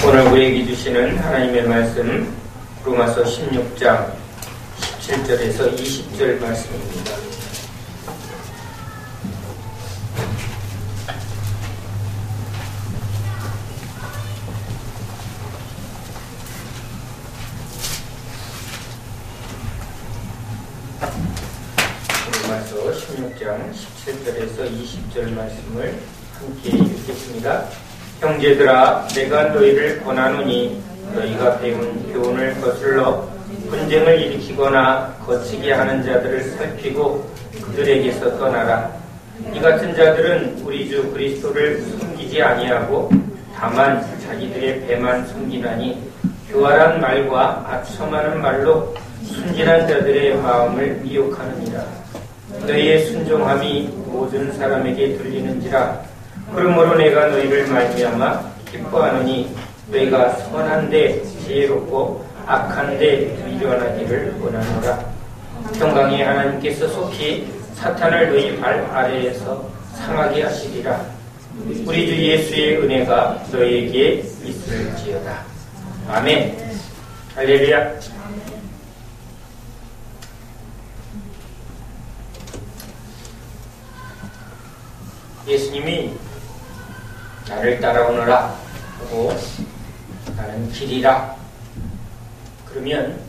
오늘 우리에게 주시는 하나님의 말씀 로마서 16장 17절에서 20절 말씀입니다. 로마서 16장 17절에서 20절 말씀을 함께 읽겠습니다. 형제들아, 내가 너희를 권하노니 너희가 배운 교훈을 거슬러 분쟁을 일으키거나 거치게 하는 자들을 살피고 그들에게서 떠나라. 이 같은 자들은 우리 주 그리스도를 숨기지 아니하고 다만 자기들의 배만 숨기나니 교활한 말과 아첨하는 말로 순진한 자들의 마음을 미혹하느니라. 너희의 순종함이 모든 사람에게 들리는지라. 그러므로 내가 너희를 말미암아 기뻐하노니 너희가 선한데 지혜롭고 악한데 미련하기를 원하노라. 평강의 하나님께서 속히 사탄을 너희 발 아래에서 상하게 하시리라. 우리 주 예수의 은혜가 너희에게 있을지어다. 아멘. 할렐루야. 예수님이 나를 따라오너라 하고 나는 길이라. 그러면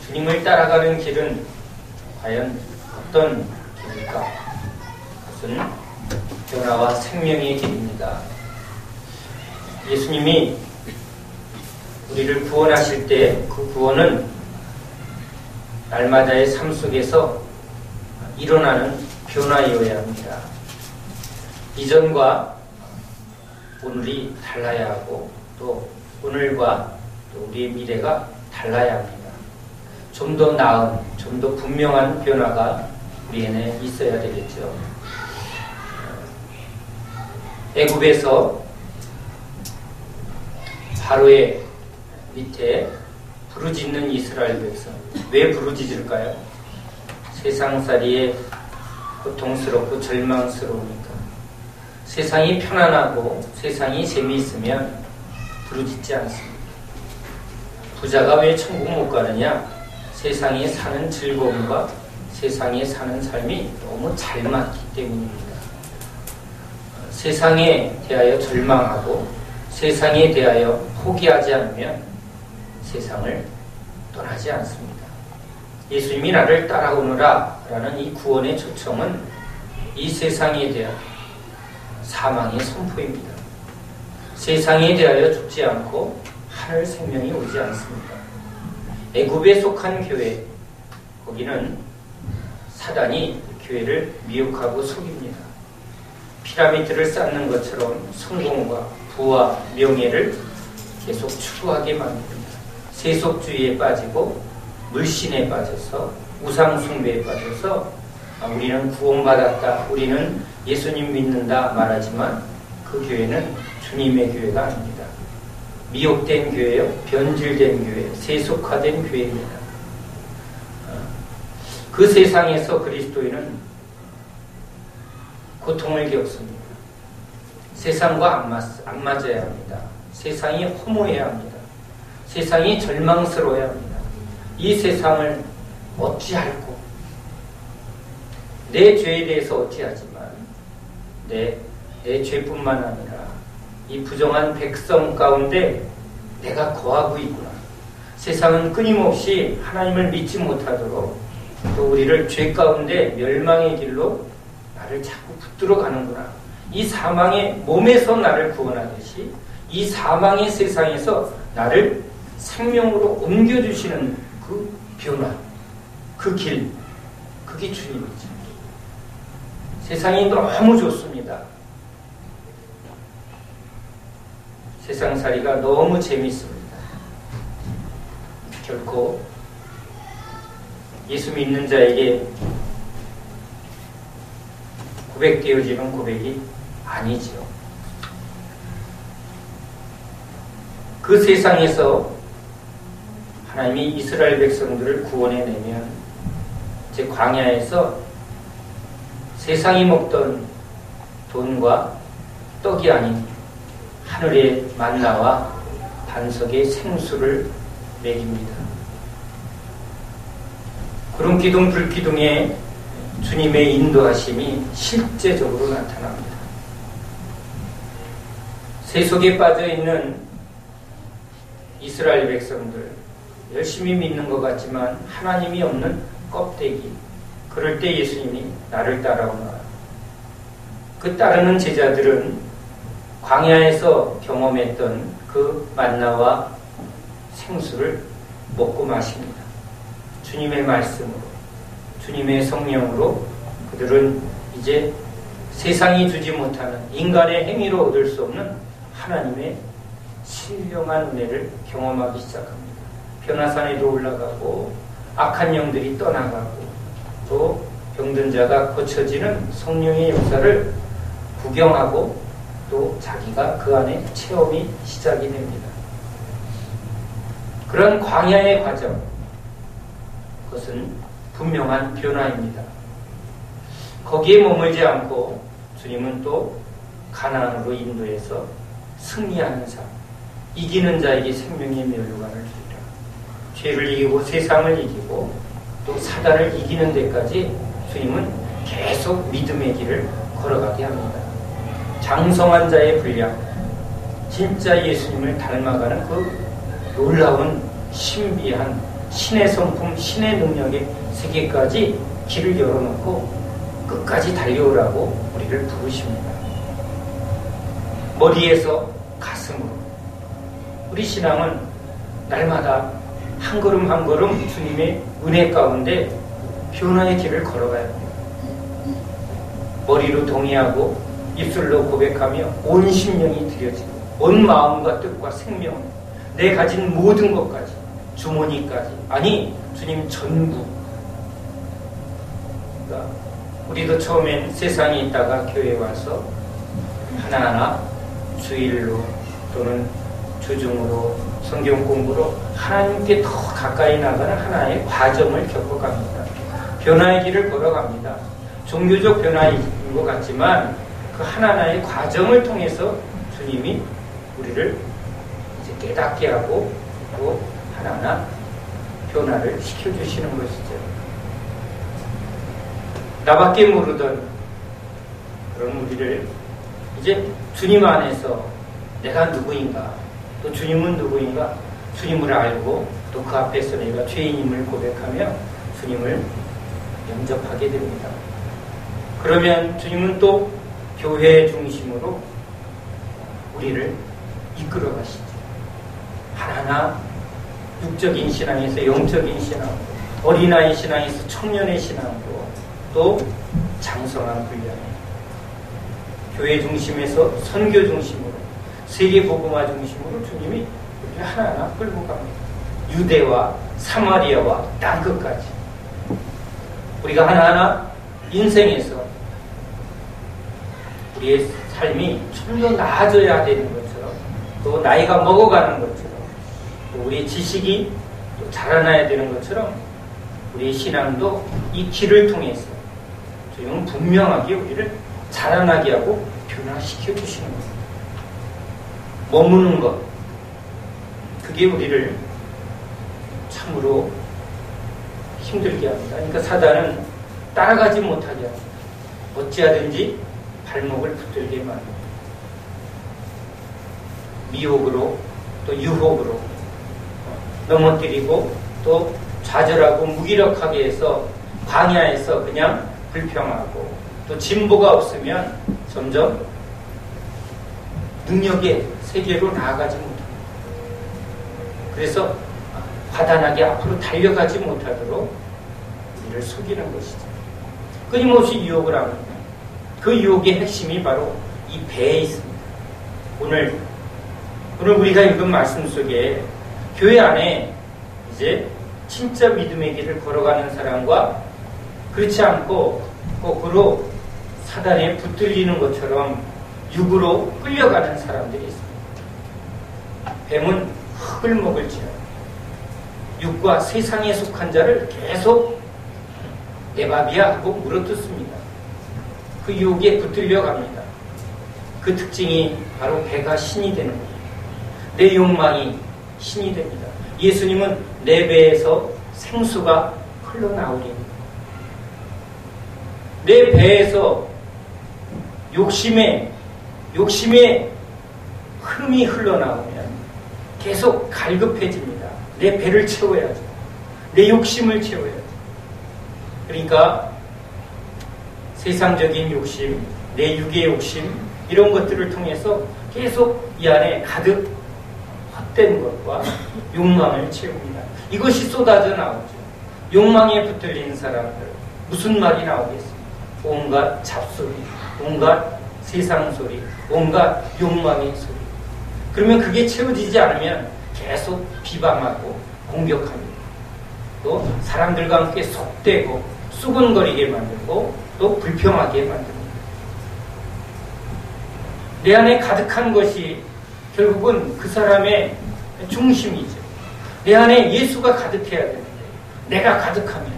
주님을 따라가는 길은 과연 어떤 길일까? 그것은 변화와 생명의 길입니다. 예수님이 우리를 구원하실 때 그 구원은 날마다의 삶 속에서 일어나는 변화이어야 합니다. 이전과 오늘이 달라야 하고 또 오늘과 또 우리의 미래가 달라야 합니다. 좀 더 나은, 좀 더 분명한 변화가 우리에게 있어야 되겠죠. 애굽에서 바로의 밑에 부르짖는 이스라엘 백성. 왜 부르짖을까요? 세상살이에 고통스럽고 절망스러우니까. 세상이 편안하고 세상이 재미있으면 부르짖지 않습니다. 부자가 왜 천국 못 가느냐? 세상에 사는 즐거움과 세상에 사는 삶이 너무 잘 맞기 때문입니다. 세상에 대하여 절망하고 세상에 대하여 포기하지 않으면 세상을 떠나지 않습니다. 예수님이 나를 따라오너라 라는 이 구원의 초청은 이 세상에 대한 사망의 선포입니다. 세상에 대하여 죽지 않고 하늘 생명이 오지 않습니다. 애굽에 속한 교회, 거기는 사단이 교회를 미혹하고 속입니다. 피라미드를 쌓는 것처럼 성공과 부와 명예를 계속 추구하게 만듭니다. 세속주의에 빠지고 물신에 빠져서 우상숭배에 빠져서 우리는 구원받았다, 우리는 예수님 믿는다 말하지만 그 교회는 주님의 교회가 아닙니다. 미혹된 교회요, 변질된 교회, 세속화된 교회입니다. 그 세상에서 그리스도인은 고통을 겪습니다. 세상과 안 맞아야 합니다. 세상이 허무해야 합니다. 세상이 절망스러워야 합니다. 이 세상을 어찌할꼬? 내 죄에 대해서 어찌하지만 내 죄뿐만 아니라 이 부정한 백성 가운데 내가 거하고 있구나. 세상은 끊임없이 하나님을 믿지 못하도록 또 우리를 죄 가운데 멸망의 길로 나를 자꾸 붙들어 가는구나. 이 사망의 몸에서 나를 구원하듯이 이 사망의 세상에서 나를 생명으로 옮겨주시는 그 변화, 그 길, 그게 주님이죠. 세상이 너무 좋습니다. 세상살이가 너무 재밌습니다. 결코 예수 믿는 자에게 고백되어지는 고백이 아니죠. 그 세상에서 하나님이 이스라엘 백성들을 구원해내면 이제 광야에서 세상이 먹던 돈과 떡이 아닌 하늘의 만나와 반석의 생수를 먹입니다. 구름기둥 불기둥에 주님의 인도하심이 실제적으로 나타납니다. 세속에 빠져있는 이스라엘 백성들, 열심히 믿는 것 같지만 하나님이 없는 껍데기, 그럴 때 예수님이 나를 따라오라. 그 따르는 제자들은 광야에서 경험했던 그 만나와 생수를 먹고 마십니다. 주님의 말씀으로, 주님의 성령으로 그들은 이제 세상이 주지 못하는 인간의 행위로 얻을 수 없는 하나님의 신령한 은혜를 경험하기 시작합니다. 변화산에도 올라가고 악한 영들이 떠나가고 또 병든 자가 고쳐지는 성령의 역사를 구경하고 또 자기가 그 안에 체험이 시작이 됩니다. 그런 광야의 과정, 그것은 분명한 변화입니다. 거기에 머물지 않고 주님은 또 가나안으로 인도해서 승리하는 삶, 이기는 자에게 생명의 면류관을 주리라. 죄를 이기고 세상을 이기고 또 사단을 이기는 데까지 주님은 계속 믿음의 길을 걸어가게 합니다. 장성한 자의 분량, 진짜 예수님을 닮아가는 그 놀라운 신비한 신의 성품, 신의 능력의 세계까지 길을 열어놓고 끝까지 달려오라고 우리를 부르십니다. 머리에서 가슴으로. 우리 신앙은 날마다 한 걸음 한 걸음 주님의 은혜 가운데 변화의 길을 걸어가야 합니다. 머리로 동의하고 입술로 고백하며 온 심령이 드려지고 온 마음과 뜻과 생명, 내 가진 모든 것까지, 주머니까지, 아니 주님 전부. 그러니까 우리도 처음엔 세상에 있다가 교회에 와서 하나하나 주일로 또는 주중으로 성경 공부로 하나님께 더 가까이 나가는 하나의 과정을 겪어갑니다. 변화의 길을 걸어갑니다. 종교적 변화인 것 같지만 그 하나하나의 과정을 통해서 주님이 우리를 이제 깨닫게 하고 또 하나하나 변화를 시켜주시는 것이죠. 나밖에 모르던 그런 우리를 이제 주님 안에서 내가 누구인가, 또 주님은 누구인가, 주님을 알고 또 그 앞에서 내가 죄인임을 고백하며 주님을 영접하게 됩니다. 그러면 주님은 또 교회 중심으로 우리를 이끌어 가시죠. 하나하나 육적인 신앙에서 영적인 신앙, 어린아이 신앙에서 청년의 신앙으로 또 장성한 분량에 교회 중심에서 선교 중심으로 세계 복음화 중심으로 주님이 우리를 하나하나 끌고 갑니다. 유대와 사마리아와 땅끝까지 우리가 하나하나 인생에서 우리의 삶이 좀 더 나아져야 되는 것처럼 또 나이가 먹어가는 것처럼 또 우리의 지식이 또 자라나야 되는 것처럼 우리의 신앙도 이 길을 통해서 주님은 분명하게 우리를 자라나게 하고 변화시켜 주시는 겁니다. 머무는 것, 그게 우리를 참으로 힘들게 합니다. 그러니까 사단은 따라가지 못하게 합니다. 어찌하든지 발목을 붙들게 만듭니다. 미혹으로 또 유혹으로 넘어뜨리고 또 좌절하고 무기력하게 해서 광야에서 그냥 불평하고 또 진보가 없으면 점점 능력의 세계로 나아가지 못합니다. 그래서 과단하게 앞으로 달려가지 못하도록 우리를 속이는 것이죠. 끊임없이 유혹을 합니다. 그 유혹의 핵심이 바로 이 배에 있습니다. 오늘 우리가 읽은 말씀 속에 교회 안에 이제 진짜 믿음의 길을 걸어가는 사람과 그렇지 않고 거꾸로 사단에 붙들리는 것처럼 육으로 끌려가는 사람들이 있습니다. 뱀은 흙을 먹을지라도 육과 세상에 속한 자를 계속 내 밥이야 하고 물어뜯습니다. 그 유혹에 붙들려 갑니다. 그 특징이 바로 배가 신이 되는 거예요. 내 욕망이 신이 됩니다. 예수님은 내 배에서 생수가 흘러나오리니, 내 배에서 욕심의 흐름이 흘러나오면 계속 갈급해집니다. 내 배를 채워야죠. 내 욕심을 채워야죠. 그러니까 세상적인 욕심, 내 육의 욕심, 이런 것들을 통해서 계속 이 안에 가득 헛된 것과 욕망을 채웁니다. 이것이 쏟아져 나오죠. 욕망에 붙들린 사람들, 무슨 말이 나오겠습니까? 온갖 잡소리, 온갖 세상 소리, 온갖 욕망의 소리. 그러면 그게 채워지지 않으면 계속 비방하고 공격합니다. 또 사람들과 함께 속되고 수군거리게 만들고 또 불평하게 만듭니다. 내 안에 가득한 것이 결국은 그 사람의 중심이죠. 내 안에 예수가 가득해야 되는데, 내가 가득하면,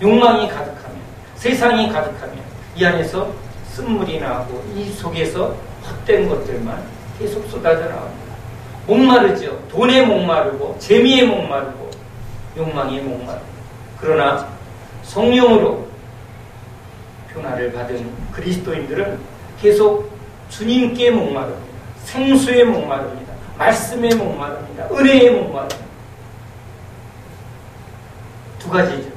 욕망이 가득하면, 세상이 가득하면 이 안에서 쓴물이 나오고 이 속에서 헛된 것들만 계속 쏟아져 나옵니다. 목마르죠. 돈에 목마르고 재미에 목마르고 욕망에 목마르고. 그러나 성령으로 변화를 받은 그리스도인들은 계속 주님께 목마릅니다. 생수에 목마릅니다. 말씀에 목마릅니다. 은혜에 목마릅니다. 두 가지죠.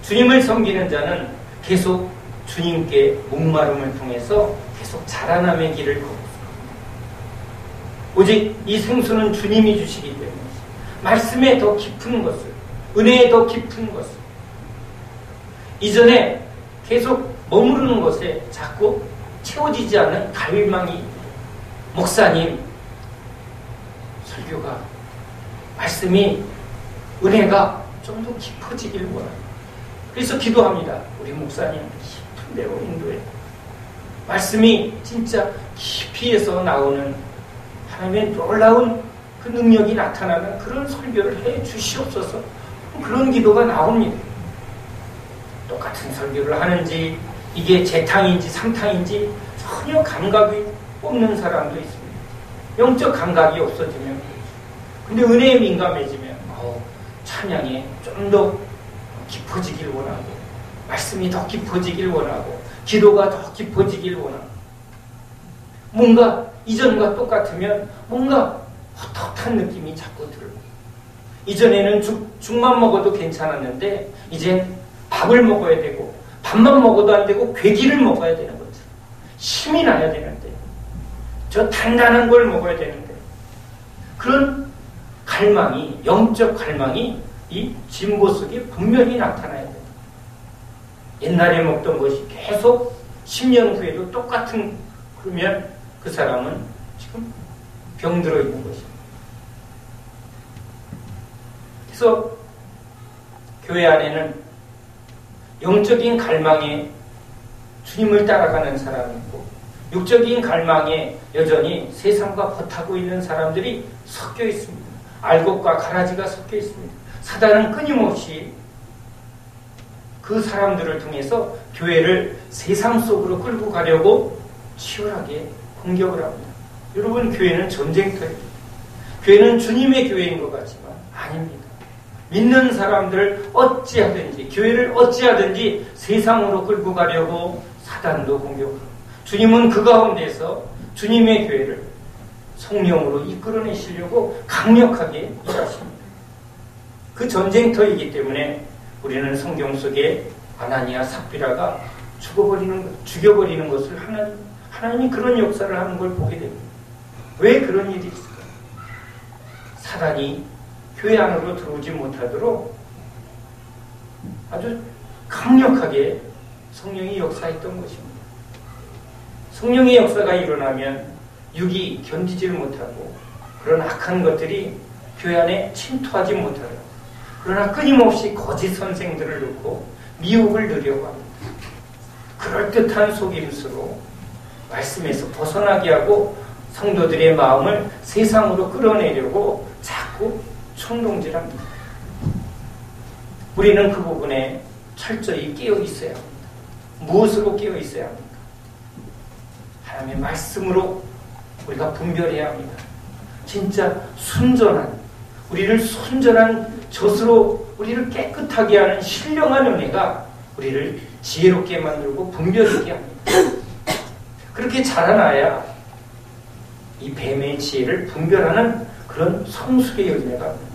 주님을 섬기는 자는 계속 주님께 목마름을 통해서 계속 자라남의 길을 걷고 있습니다. 오직 이 생수는 주님이 주시기 때문에 말씀에 더 깊은 것을, 은혜에 더 깊은 것을, 이전에 계속 머무르는 것에 자꾸 채워지지 않는 갈망이, 목사님 설교가, 말씀이, 은혜가 좀 더 깊어지길 원합니다. 그래서 기도합니다. 우리 목사님 깊은 데로 인도해. 말씀이 진짜 깊이에서 나오는 하나님의 놀라운 그 능력이 나타나는 그런 설교를 해 주시옵소서. 그런 기도가 나옵니다. 똑같은 설교를 하는지 이게 재탕인지 삼탕인지 전혀 감각이 없는 사람도 있습니다. 영적 감각이 없어지면, 근데 은혜에 민감해지면 찬양에 좀 더 깊어지길 원하고, 말씀이 더 깊어지길 원하고, 기도가 더 깊어지길 원하고, 뭔가 이전과 똑같으면 뭔가 헛헛한 느낌이 자꾸 들고, 이전에는 죽만 먹어도 괜찮았는데 이젠 밥을 먹어야 되고, 밥만 먹어도 안 되고 괴기를 먹어야 되는 거죠. 힘이 나야 되는데, 저 단단한 걸 먹어야 되는데, 그런 갈망이, 영적 갈망이 이 진보 속에 분명히 나타나야 돼요. 옛날에 먹던 것이 계속 10년 후에도 똑같은, 그러면 그 사람은 지금 병들어 있는 것입니다. 그래서 교회 안에는 영적인 갈망에 주님을 따라가는 사람이 있고, 육적인 갈망에 여전히 세상과 버타고 있는 사람들이 섞여 있습니다. 알곡과 가라지가 섞여 있습니다. 사단은 끊임없이 그 사람들을 통해서 교회를 세상 속으로 끌고 가려고 치열하게 공격을 합니다. 여러분, 교회는 전쟁터입니다. 교회는 주님의 교회인 것 같지만 아닙니다. 믿는 사람들을 어찌하든지, 교회를 어찌하든지 세상으로 끌고 가려고 사단도 공격합니다. 주님은 그 가운데서 주님의 교회를 성령으로 이끌어내시려고 강력하게 일하십니다. 그 전쟁터이기 때문에 우리는 성경 속에 아나니아 삽비라가 죽여버리는 것을 하나님이 그런 역사를 하는 걸 보게 됩니다. 왜 그런 일이 있을까요? 사단이 교회 안으로 들어오지 못하도록 아주 강력하게 성령이 역사했던 것입니다. 성령의 역사가 일어나면 육이 견디질 못하고 그런 악한 것들이 교회 안에 침투하지 못하도록, 그러나 끊임없이 거짓 선생들을 놓고 미혹을 누려고 합니다. 그럴듯한 속임수로 말씀에서 벗어나게 하고 성도들의 마음을 세상으로 끌어내려고 자꾸 충동질합니다. 우리는 그 부분에 철저히 깨어 있어야 합니다. 무엇으로 깨어 있어야 합니까? 하나님의 말씀으로 우리가 분별해야 합니다. 진짜 순전한, 우리를 순전한 젖으로 우리를 깨끗하게 하는 신령한 은혜가 우리를 지혜롭게 만들고 분별 있게 합니다. 그렇게 자라나야 이 뱀의 지혜를 분별하는 그런 성숙의 열매가 합니다.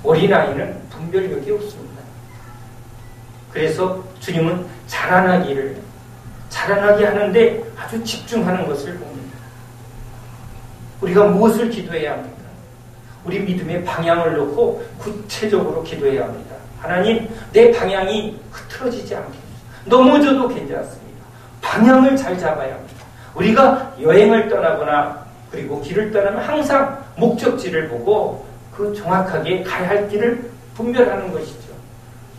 어린아이는 분별력이 없습니다. 그래서 주님은 자라나게 하는데 아주 집중하는 것을 봅니다. 우리가 무엇을 기도해야 합니까? 우리 믿음의 방향을 놓고 구체적으로 기도해야 합니다. 하나님, 내 방향이 흐트러지지 않게 넘어져도 괜찮습니다. 방향을 잘 잡아야 합니다. 우리가 여행을 떠나거나 그리고 길을 떠나면 항상 목적지를 보고 그 정확하게 가야 할 길을 분별하는 것이죠.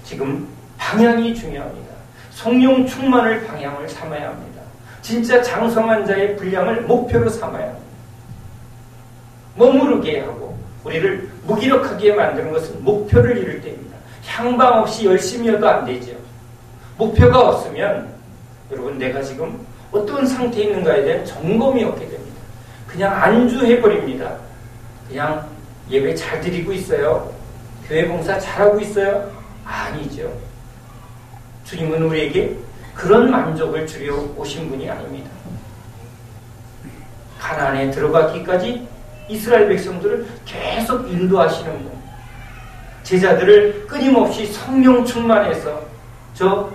지금 방향이 중요합니다. 성령 충만을 방향을 삼아야 합니다. 진짜 장성한 자의 분량을 목표로 삼아야 합니다. 머무르게 하고 우리를 무기력하게 만드는 것은 목표를 이룰 때입니다. 향방 없이 열심히 해도 안 되죠. 목표가 없으면 여러분 내가 지금 어떤 상태에 있는가에 대한 점검이 없게 됩니다. 그냥 안주해버립니다. 그냥 예배 잘 드리고 있어요. 교회 봉사 잘하고 있어요. 아니죠. 주님은 우리에게 그런 만족을 주려 오신 분이 아닙니다. 가나안에 들어가기까지 이스라엘 백성들을 계속 인도하시는 분, 제자들을 끊임없이 성령 충만해서 저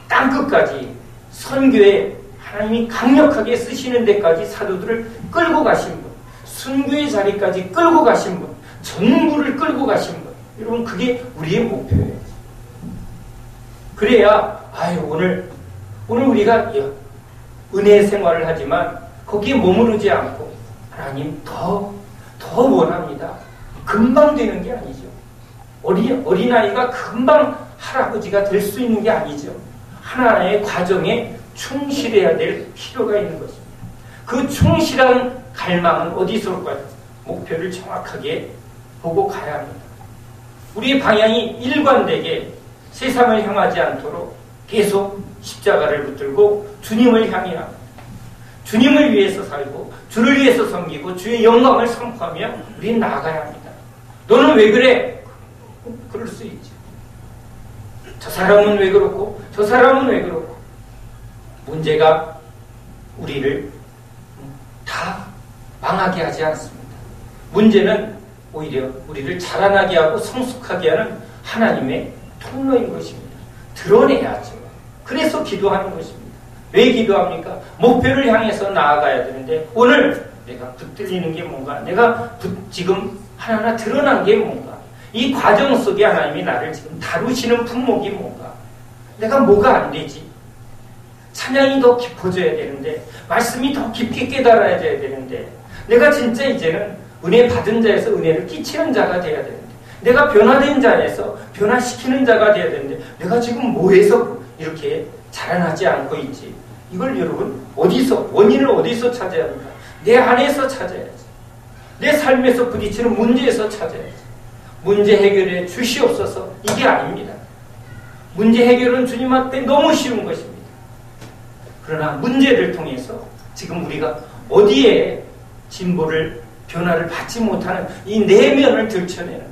땅끝까지 선교에 하나님이 강력하게 쓰시는 데까지 사도들을 끌고 가신 분, 순교의 자리까지 끌고 가신 분, 전부를 끌고 가신 분. 여러분 그게 우리의 목표예요. 그래야 오늘 우리가 은혜의 생활을 하지만 거기에 머무르지 않고 하나님 더 원합니다. 금방 되는 게 아니죠. 어린아이가 금방 할아버지가 될 수 있는 게 아니죠. 하나하나의 과정에 충실해야 될 필요가 있는 것입니다. 그 충실한 갈망은 어디서 올까요? 목표를 정확하게 보고 가야 합니다. 우리의 방향이 일관되게 세상을 향하지 않도록 계속 십자가를 붙들고 주님을 향해 합니다. 주님을 위해서 살고 주를 위해서 섬기고 주의 영광을 선포하며 우리는 나아가야 합니다. 너는 왜 그래? 그럴 수 있죠. 저 사람은 왜 그렇고 저 사람은 왜 그렇고. 문제가 우리를 다 망하게 하지 않습니다. 문제는 오히려 우리를 자라나게 하고 성숙하게 하는 하나님의 통로인 것입니다. 드러내야죠. 그래서 기도하는 것입니다. 왜 기도합니까? 목표를 향해서 나아가야 되는데 오늘 내가 붙들리는 게 뭔가, 내가 지금 하나하나 드러난 게 뭔가, 이 과정 속에 하나님이 나를 지금 다루시는 품목이 뭔가, 내가 뭐가 안 되지? 찬양이 더 깊어져야 되는데, 말씀이 더 깊게 깨달아야 되는데, 내가 진짜 이제는 은혜 받은 자에서 은혜를 끼치는 자가 돼야 되는데, 내가 변화된 자에서 변화시키는 자가 돼야 되는데, 내가 지금 뭐해서 이렇게 자라나지 않고 있지? 이걸 여러분 원인을 어디서 찾아야 합니까? 내 안에서 찾아야지. 내 삶에서 부딪히는 문제에서 찾아야지. 문제 해결에 주시옵소서, 이게 아닙니다. 문제 해결은 주님 앞에 너무 쉬운 것입니다. 그러나 문제를 통해서 지금 우리가 어디에 진보를, 변화를 받지 못하는 이 내면을 들춰내는,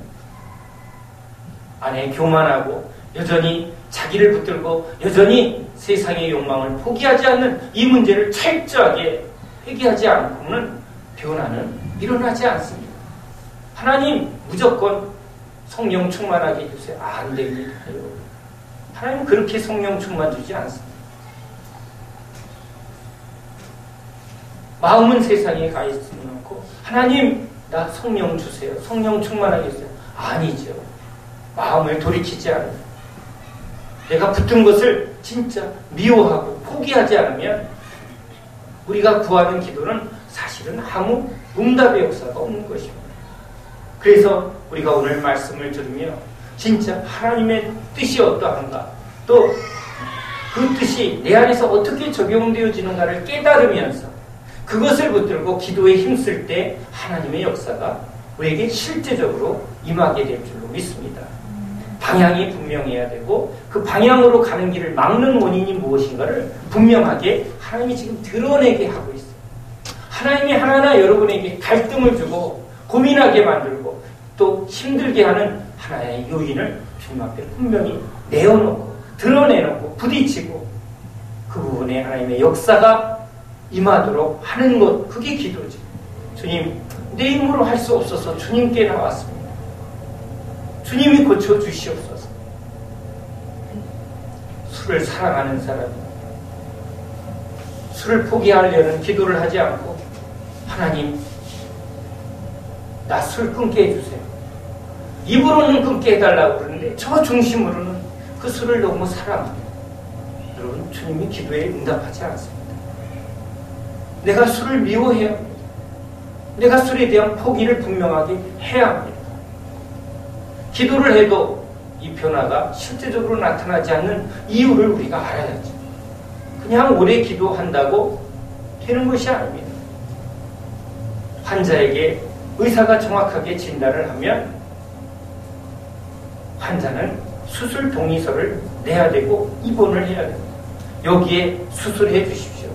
안에 교만하고 여전히 자기를 붙들고 여전히 세상의 욕망을 포기하지 않는 이 문제를 철저하게 회개하지 않고는 변화는 일어나지 않습니다. 하나님 무조건 성령 충만하게 해주세요. 안 됩니다. 하나님 그렇게 성령 충만 주지 않습니다. 마음은 세상에 가 있으면 놓고 하나님 나 성령 주세요. 성령 충만하게 해주세요. 아니죠. 마음을 돌이키지 않아요. 내가 붙은 것을 진짜 미워하고 포기하지 않으면 우리가 구하는 기도는 사실은 아무 응답의 역사가 없는 것입니다. 그래서 우리가 오늘 말씀을 들으며 진짜 하나님의 뜻이 어떠한가, 또 그 뜻이 내 안에서 어떻게 적용되어지는가를 깨달으면서 그것을 붙들고 기도에 힘쓸 때 하나님의 역사가 우리에게 실제적으로 임하게 될 줄로 믿습니다. 방향이 분명해야 되고 그 방향으로 가는 길을 막는 원인이 무엇인가를 분명하게 하나님이 지금 드러내게 하고 있어요. 하나님이 하나하나 여러분에게 갈등을 주고 고민하게 만들고 또 힘들게 하는 하나의 요인을 주님 앞에 분명히 내어놓고 드러내놓고 부딪히고 그 부분에 하나님의 역사가 임하도록 하는 것, 그게 기도죠. 주님, 내 힘으로 할 수 없어서 주님께 나왔습니다. 주님이 고쳐주시옵소서. 술을 사랑하는 사람이 술을 포기하려는 기도를 하지 않고 하나님, 나 술 끊게 해주세요. 입으로는 끊게 해달라고 그러는데 저 중심으로는 그 술을 너무 사랑합니다. 여러분, 주님이 기도에 응답하지 않습니다. 내가 술을 미워해야 합니다. 내가 술에 대한 포기를 분명하게 해야 합니다. 기도를 해도 이 변화가 실제적으로 나타나지 않는 이유를 우리가 알아야죠. 그냥 오래 기도한다고 되는 것이 아닙니다. 환자에게 의사가 정확하게 진단을 하면 환자는 수술 동의서를 내야 되고 입원을 해야 됩니다. 여기에 수술해 주십시오.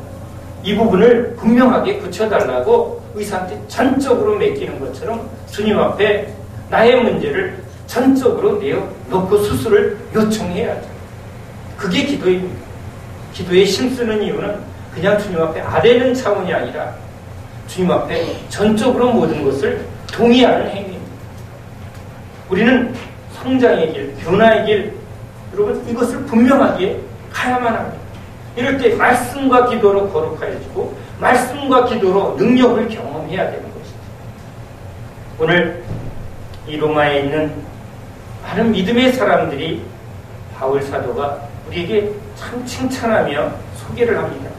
이 부분을 분명하게 붙여달라고 의사한테 전적으로 맡기는 것처럼 주님 앞에 나의 문제를 전적으로 내어놓고 수술을 요청해야죠. 그게 기도입니다. 기도에 힘쓰는 이유는 그냥 주님 앞에 아뢰는 차원이 아니라 주님 앞에 전적으로 모든 것을 동의하는 행위입니다. 우리는 성장의 길, 변화의 길, 여러분 이것을 분명하게 가야만 합니다. 이럴 때 말씀과 기도로 거룩하여지고 말씀과 기도로 능력을 경험해야 되는 것이죠. 오늘 이 로마에 있는 많은 믿음의 사람들이 바울 사도가 우리에게 참 칭찬하며 소개를 합니다.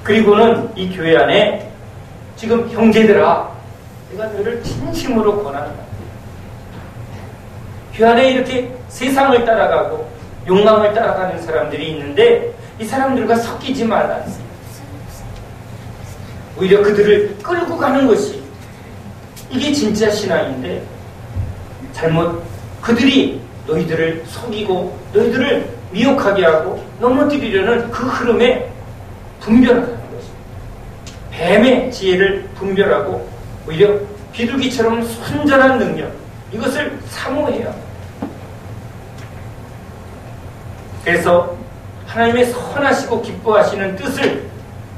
그리고는 이 교회 안에 지금 형제들아, 내가 너를 진심으로 권한다. 교회 안에 이렇게 세상을 따라가고 욕망을 따라가는 사람들이 있는데 이 사람들과 섞이지 말라. 오히려 그들을 끌고 가는 것이 이게 진짜 신앙인데 잘못 그들이 너희들을 속이고 너희들을 미혹하게 하고 넘어뜨리려는 그 흐름에 분별하는 것입니다. 뱀의 지혜를 분별하고 오히려 비둘기처럼 순전한 능력, 이것을 사모해야 합니다. 그래서 하나님의 선하시고 기뻐하시는 뜻을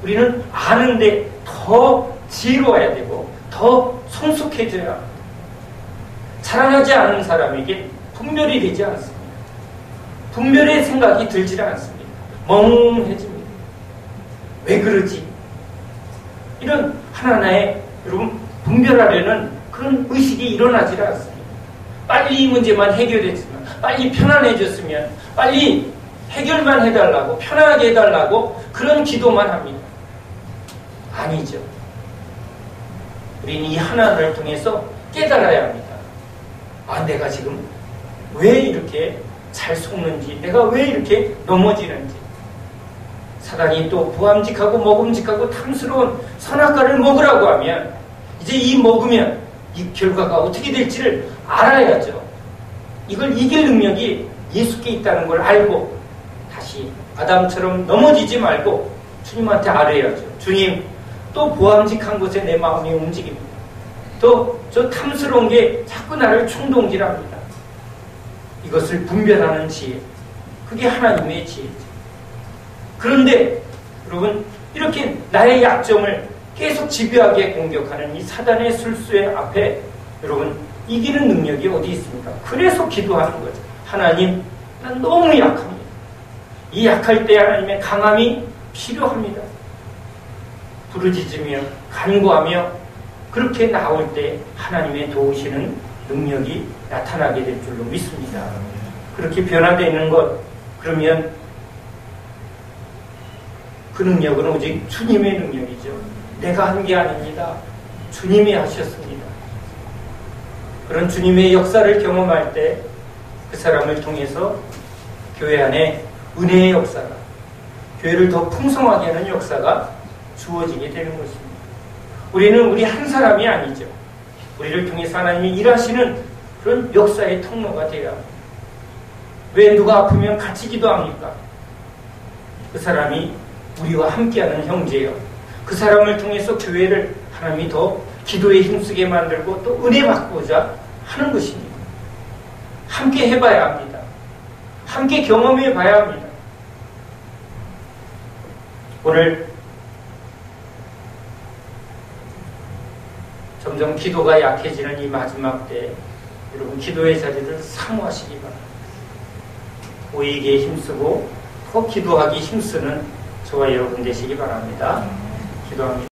우리는 아는데 더 지혜로워야 되고 더 성숙해져야 합니다. 자라나지 않은 사람에게 분별이 되지 않습니다. 분별의 생각이 들지 않습니다. 멍해집니다. 왜 그러지? 이런 하나하나의 여러분 분별하려는 그런 의식이 일어나지 않습니다. 빨리 이 문제만 해결됐으면, 빨리 편안해졌으면, 빨리 해결만 해달라고, 편하게 해달라고 그런 기도만 합니다. 아니죠. 우리는 이 하나를 통해서 깨달아야 합니다. 아, 내가 지금 왜 이렇게 잘 속는지, 내가 왜 이렇게 넘어지는지. 사단이 또 부함직하고 먹음직하고 탐스러운 선악과를 먹으라고 하면 이제 이 먹으면 이 결과가 어떻게 될지를 알아야죠. 이걸 이길 능력이 예수께 있다는 걸 알고 다시 아담처럼 넘어지지 말고 주님한테 아뢰야죠. 주님, 또 부함직한 곳에 내 마음이 움직입니다. 또 저 탐스러운 게 자꾸 나를 충동질합니다. 이것을 분별하는 지혜, 그게 하나님의 지혜죠. 그런데 여러분 이렇게 나의 약점을 계속 집요하게 공격하는 이 사단의 술수의 앞에 여러분 이기는 능력이 어디 있습니까? 그래서 기도하는 거죠. 하나님, 난 너무 약합니다. 이 약할 때 하나님의 강함이 필요합니다. 부르짖으며 간구하며 그렇게 나올 때 하나님의 도우시는 능력이 나타나게 될 줄로 믿습니다. 그렇게 변화되는 것, 그러면 그 능력은 오직 주님의 능력이죠. 내가 한 게 아닙니다. 주님이 하셨습니다. 그런 주님의 역사를 경험할 때 그 사람을 통해서 교회 안에 은혜의 역사가, 교회를 더 풍성하게 하는 역사가 주어지게 되는 것입니다. 우리는 우리 한 사람이 아니죠. 우리를 통해서 하나님이 일하시는 그런 역사의 통로가 되어야 합니다. 왜 누가 아프면 같이 기도합니까? 그 사람이 우리와 함께하는 형제예요. 그 사람을 통해서 교회를 하나님이 더 기도에 힘쓰게 만들고 또 은혜 받고자 하는 것입니다. 함께 해봐야 합니다. 함께 경험해 봐야 합니다. 오늘 점점 기도가 약해지는 이 마지막 때 여러분 기도의 자리를 사모하시기 바랍니다. 모이기에 힘쓰고 더 기도하기 힘쓰는 저와 여러분 되시기 바랍니다. 기도합니다.